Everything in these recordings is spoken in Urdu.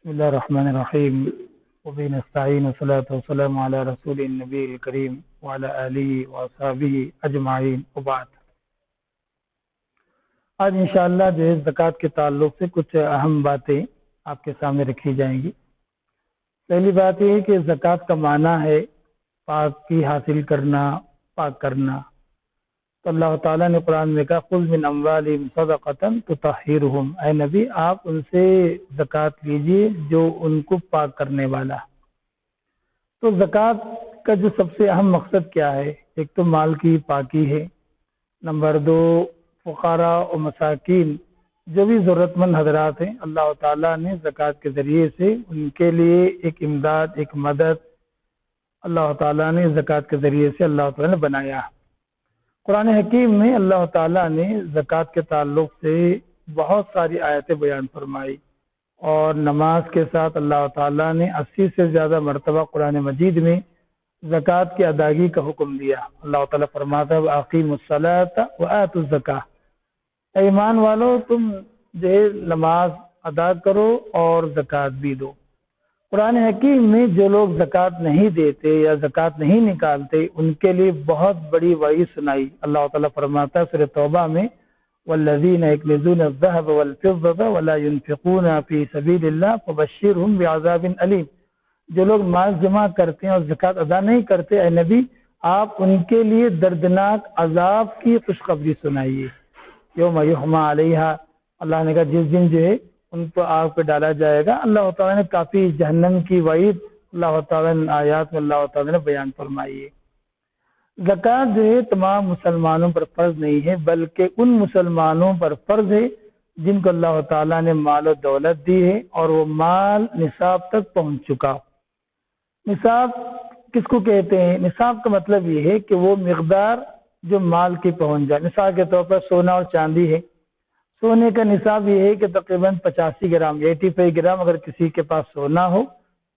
بسم الله الرحمن الرحيم وبه نستعين والصلاة والسلام على رسول النبي الكريم وعلى آله وصحبه أجمعين وبعد. آج انشاءاللہ جو ہے زکوٰۃ کے تعلق سے کچھ اہم باتیں آپ کے سامنے رکھی جائیں گی. پہلی بات یہ ہے کہ زکوٰۃ کا معنی ہے پاکی حاصل کرنا، پاک کرنا. تو اللہ تعالیٰ نے قرآن میں کہا خذ من اموالہم صدقۃ تطہرہم، اے نبی آپ ان سے زکوٰۃ لیجیے جو ان کو پاک کرنے والا. تو زکوٰۃ کا جو سب سے اہم مقصد کیا ہے؟ ایک تو مال کی پاکی ہے، نمبر دو فقراء و مساکین جو بھی ضرورت مند حضرات ہیں، اللہ تعالیٰ نے زکوٰۃ کے ذریعے سے ان کے لیے ایک امداد، ایک مدد اللہ تعالیٰ نے زکوٰۃ کے ذریعے سے اللہ تعالیٰ نے بنایا. قرآن حکیم میں اللہ تعالیٰ نے زکوٰۃ کے تعلق سے بہت ساری آیتیں بیان فرمائی، اور نماز کے ساتھ اللہ تعالیٰ نے 80 سے زیادہ مرتبہ قرآن مجید میں زکوٰۃ کی ادائیگی کا حکم دیا. اللہ تعالیٰ فرماتا ہے وَأَقِیمُوا الصَّلَاةَ وَآتُوا الزَّکَاةَ، اے ایمان والو تم جو ہے نماز ادا کرو اور زکوٰۃ بھی دو. قرآن حکیم میں جو لوگ زکوٰۃ نہیں دیتے یا زکوٰۃ نہیں نکالتے ان کے لیے بہت بڑی وعید سنائی. اللہ تعالیٰ فرماتا ہے سورہ توبہ میں والذین یکنزون الذهب والفضة ولا ينفقون فی سبیل اللہ فبشرهم بعذاب علیم، جو لوگ مال جمع کرتے ہیں اور زکوٰۃ ادا نہیں کرتے، اے نبی آپ ان کے لیے دردناک عذاب کی خوشخبری سنائیے. یوم یحمى علیہا، اللہ نے کہا جس دن جو ہے ان کو آگ پہ ڈالا جائے گا. اللہ تعالیٰ نے کافی جہنم کی وعید اللہ تعالیٰ نے آیات میں اللہ تعالیٰ نے بیان فرمائی ہے. زکوٰۃ جو ہے تمام مسلمانوں پر فرض نہیں ہے، بلکہ ان مسلمانوں پر فرض ہے جن کو اللہ تعالیٰ نے مال و دولت دی ہے اور وہ مال نصاب تک پہنچ چکا. نصاب کس کو کہتے ہیں؟ نصاب کا مطلب یہ ہے کہ وہ مقدار جو مال کی پہنچ جائے. مثال کے طور پر سونا اور چاندی ہے. سونے کا نصاب یہ ہے کہ تقریباً 85 گرام 85 گرام اگر کسی کے پاس سونا ہو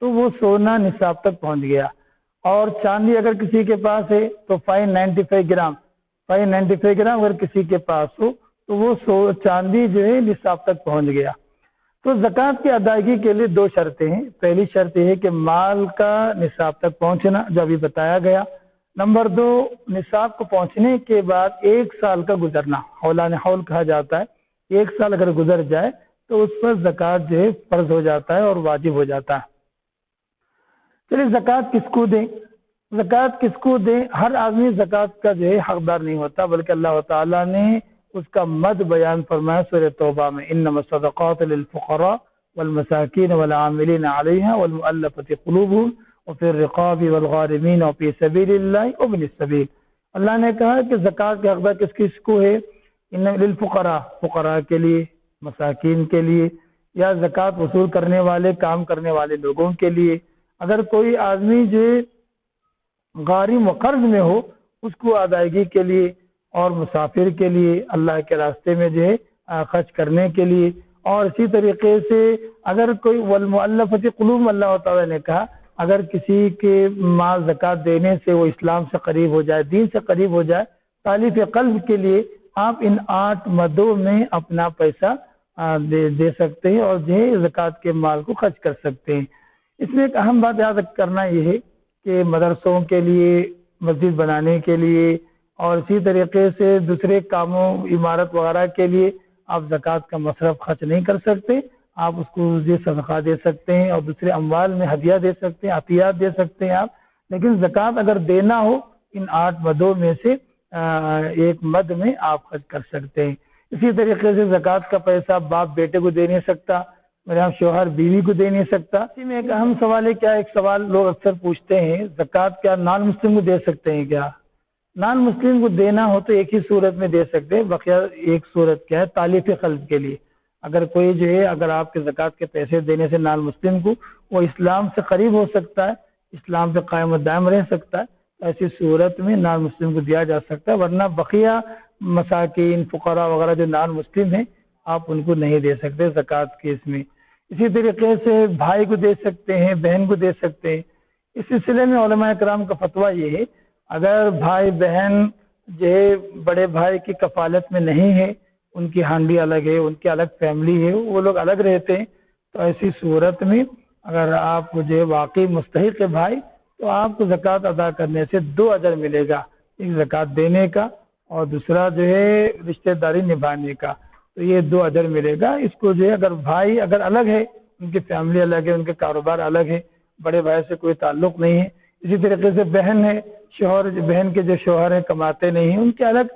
تو وہ سونا نصاب تک پہنچ گیا، اور چاندی اگر کسی کے پاس ہے تو 595 گرام اگر کسی کے پاس ہو تو وہ چاندی جو ہے نصاب تک پہنچ گیا. تو زکوٰۃ کی ادائیگی کے لیے دو شرطیں ہیں. پہلی شرط یہ ہے کہ مال کا نصاب تک پہنچنا جو ابھی بتایا گیا. نمبر دو نصاب کو پہنچنے کے بعد 1 سال کا گزرنا، حولان حول کہا جاتا ہے. 1 سال اگر گزر جائے تو اس پر زکوٰۃ جو ہے فرض ہو جاتا ہے اور واجب ہو جاتا ہے. چلیے زکوٰۃ کس کو دیں؟ زکوٰۃ کس کو دیں؟ ہر آدمی زکوٰۃ کا جو ہے حقدار نہیں ہوتا، بلکہ اللہ تعالیٰ نے اس کا مد بیان فرمایا سورہ توبہ میں انما الصدقات للفقراء والمساکین والعاملین علیہا والمؤلفۃ قلوبہم وفی الرقاب والغارمین وفی سبیل اللہ وابن السبیل. اللہ نے کہا کہ زکوٰۃ کا حقدار کس کس کو ہے؟ للفقراء، فقراء کے لیے، مساکین کے لیے، یا زکوٰۃ وصول کرنے والے کام کرنے والے لوگوں کے لیے. اگر کوئی آدمی جو غارم و قرض میں ہو اس کو ادائیگی کے لیے، اور مسافر کے لیے اللہ کے راستے میں جو ہے خرچ کرنے کے لیے. اور اسی طریقے سے اگر کوئی والمؤلفۃ قلوب، اللہ تعالیٰ نے کہا اگر کسی کے مال زکوٰۃ دینے سے وہ اسلام سے قریب ہو جائے، دین سے قریب ہو جائے، تالیف قلب کے لیے آپ ان 8 مدوں میں اپنا پیسہ دے سکتے ہیں اور جو ہے زکوٰۃ کے مال کو خرچ کر سکتے ہیں. اس میں ایک اہم بات یاد کرنا یہ ہے کہ مدرسوں کے لیے، مسجد بنانے کے لیے اور اسی طریقے سے دوسرے کاموں، عمارت وغیرہ کے لیے آپ زکوٰۃ کا مصرف خرچ نہیں کر سکتے. آپ اس کو صدقہ دے سکتے ہیں اور دوسرے اموال میں ہدیہ دے سکتے ہیں، عطیات دے سکتے ہیں آپ. لیکن زکوٰۃ اگر دینا ہو ان 8 مدوں میں سے ایک مد میں آپ خرچ کر سکتے ہیں. اسی طریقے سے زکوٰۃ کا پیسہ باپ بیٹے کو دے نہیں سکتا، میرے یہاں شوہر بیوی کو دے نہیں سکتا. اسی میں ایک اہم سوال ہے، کیا ایک سوال لوگ اکثر پوچھتے ہیں زکوٰۃ کیا نان مسلم کو دے سکتے ہیں؟ کیا نان مسلم کو دینا ہو تو ایک ہی صورت میں دے سکتے ہیں. بقیہ ایک صورت کیا ہے؟ تالیف قلب کے لیے. اگر کوئی جو ہے اگر آپ کے زکوٰۃ کے پیسے دینے سے نان مسلم کو وہ اسلام سے قریب ہو سکتا ہے، اسلام پہ قائم و دائم رہ سکتا ہے، ایسی صورت میں نان مسلم کو دیا جا سکتا ہے. ورنہ بقیہ مساکین، فقراء وغیرہ جو نان مسلم ہیں آپ ان کو نہیں دے سکتے زکوٰۃ کے اس میں. اسی طریقے سے بھائی کو دے سکتے ہیں، بہن کو دے سکتے ہیں. اس سلسلے میں علماء کرام کا فتویٰ یہ ہے اگر بھائی بہن جو ہے بڑے بھائی کی کفالت میں نہیں ہے، ان کی ہانڈی الگ ہے، ان کی الگ فیملی ہے، وہ لوگ الگ رہتے ہیں، تو ایسی صورت میں اگر آپ جو ہے واقعی مستحق ہے بھائی تو آپ کو زکوٰۃ ادا کرنے سے 2 اجر ملے گا، ایک زکوٰۃ دینے کا اور دوسرا جو ہے رشتہ داری نبھانے کا، تو یہ 2 اجر ملے گا۔ اس کو جو ہے اگر بھائی اگر الگ ہے، ان کی فیملی الگ ہے، ان کے کاروبار الگ ہے، بڑے بھائی سے کوئی تعلق نہیں ہے، اسی طریقے سے بہن ہے، شوہر بہن کے جو شوہر ہیں کماتے نہیں ہیں، ان کے الگ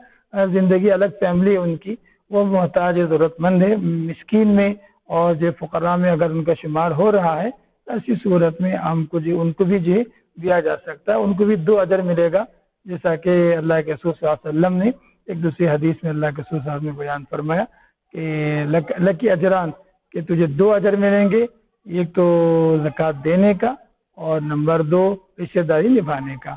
زندگی الگ فیملی ہے ان کی، وہ محتاج ہے، ضرورت مند ہے، مسکین میں اور جو فقراء میں اگر ان کا شمار ہو رہا ہے، ایسی صورت میں ہم کو جو ان کو بھی جو دیا جا سکتا ہے، ان کو بھی 2 اجر ملے گا، جیسا کہ اللہ کے رسول صلی اللہ علیہ وسلم نے ایک دوسری حدیث میں اللہ کے رسول صاحب نے بیان فرمایا کہ لکی اجران، کہ تجھے 2 اجر ملیں گے، ایک تو زکوٰۃ دینے کا اور نمبر 2 رشتہ داری نبھانے کا۔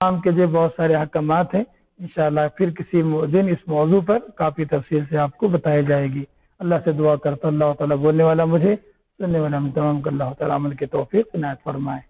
اسلام کے جو بہت سارے احکامات ہیں، انشاءاللہ پھر کسی دن اس موضوع پر کافی تفصیل سے آپ کو بتائی جائے گی۔ اللہ سے دعا کرتا اللہ تعالیٰ بولنے والا مجھے، سننے والا ہم تمام کو اللہ تعالیٰ عمل کے توفیق عنایت فرمائے۔